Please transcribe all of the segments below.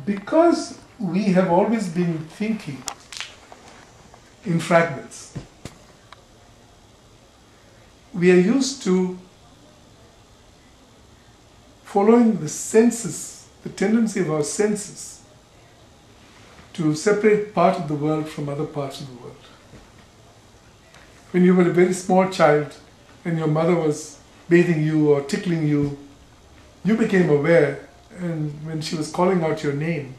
Because we have always been thinking in fragments, we are used to following the senses, the tendency of our senses to separate part of the world from other parts of the world. When you were a very small child and your mother was bathing you or tickling you, you became aware, and when she was calling out your name,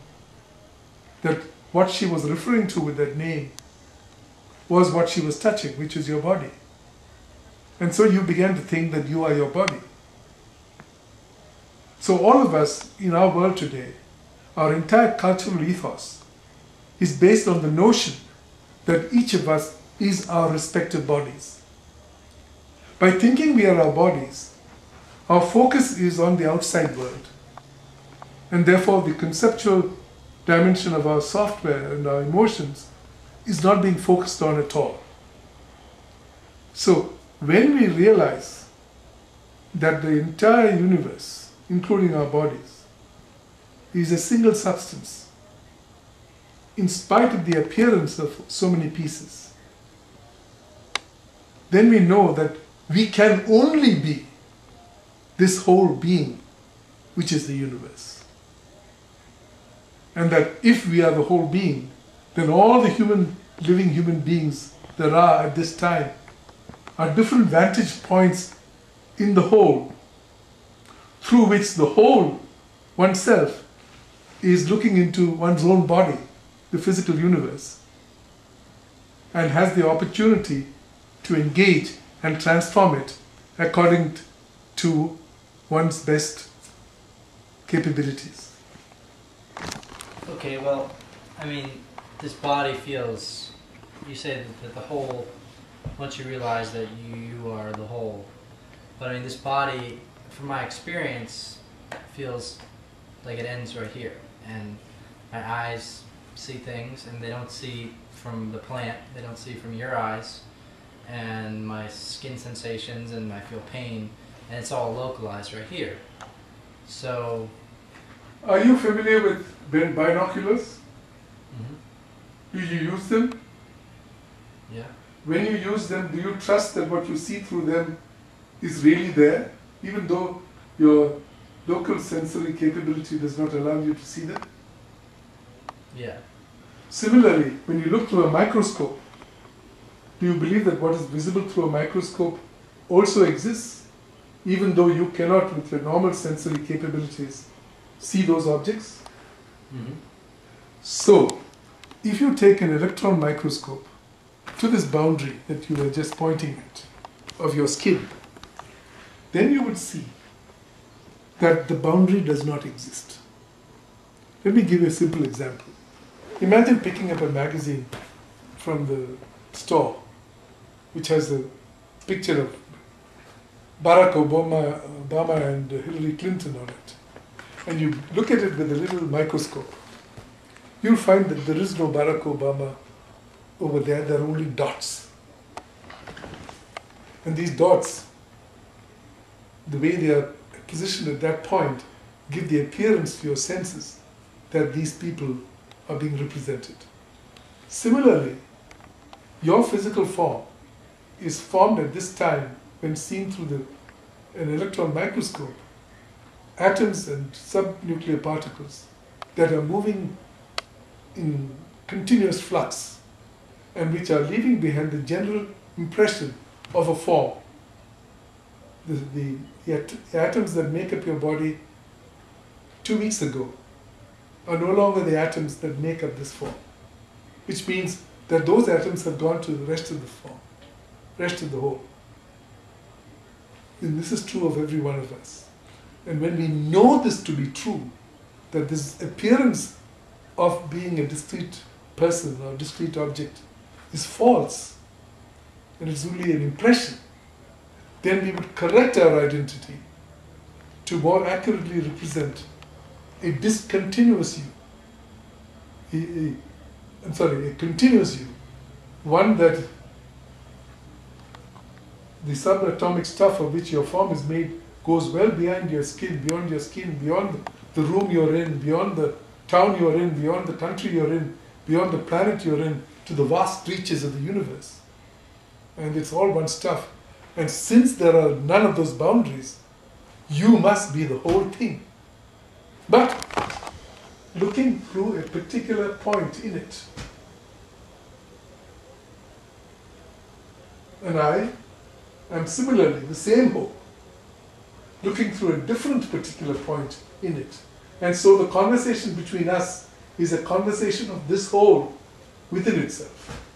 that what she was referring to with that name was what she was touching, which is your body. And so you began to think that you are your body. So all of us in our world today, our entire cultural ethos is based on the notion that each of us is our respective bodies. By thinking we are our bodies, our focus is on the outside world. And therefore the conceptual dimension of our software and our emotions is not being focused on at all. So when we realize that the entire universe, including our bodies, is a single substance, in spite of the appearance of so many pieces, then we know that we can only be this whole being, which is the universe. And that if we are the whole being, then all the living human beings there are at this time are different vantage points in the whole, through which the whole, oneself, is looking into one's own body, the physical universe, and has the opportunity to engage and transform it according to one's best capabilities. Okay, well, I mean, this body feels, you say that the whole, once you realize that you are the whole, but I mean, this body, from my experience, feels like it ends right here. And my eyes see things, and they don't see from the plant, they don't see from your eyes, and my skin sensations, and I feel pain, and it's all localized right here. So... Are you familiar with binoculars? Mm-hmm. Do you use them? Yeah. When you use them, do you trust that what you see through them is really there, even though your local sensory capability does not allow you to see them? Yeah. Similarly, when you look through a microscope, do you believe that what is visible through a microscope also exists, even though you cannot, with your normal sensory capabilities, see those objects? Mm-hmm. So, if you take an electron microscope to this boundary that you were just pointing at, of your skin, then you would see that the boundary does not exist. Let me give you a simple example. Imagine picking up a magazine from the store, which has a picture of Barack Obama and Hillary Clinton on it, and you look at it with a little microscope. You'll find that there is no Barack Obama over there, there are only dots. And these dots, the way they are positioned at that point, give the appearance to your senses that these people are being represented. Similarly, your physical form is formed at this time when seen through an electron microscope, atoms and subnuclear particles that are moving in continuous flux and which are leaving behind the general impression of a form. The atoms that make up your body 2 weeks ago are no longer the atoms that make up this form, which means that those atoms have gone to the rest of the form, rest of the whole. And this is true of every one of us. And when we know this to be true, that this appearance of being a discrete person or discrete object is false, and it's only an impression, then we would correct our identity to more accurately represent a discontinuous you. A continuous you. One that the subatomic stuff of which your form is made goes well beyond your skin, beyond the room you're in, beyond the town you're in, beyond the country you're in, beyond the planet you're in, to the vast reaches of the universe. And it's all one stuff. And since there are none of those boundaries, you must be the whole thing. But looking through a particular point in it. And I am similarly the same whole, looking through a different particular point in it. And so the conversation between us is a conversation of this whole within itself.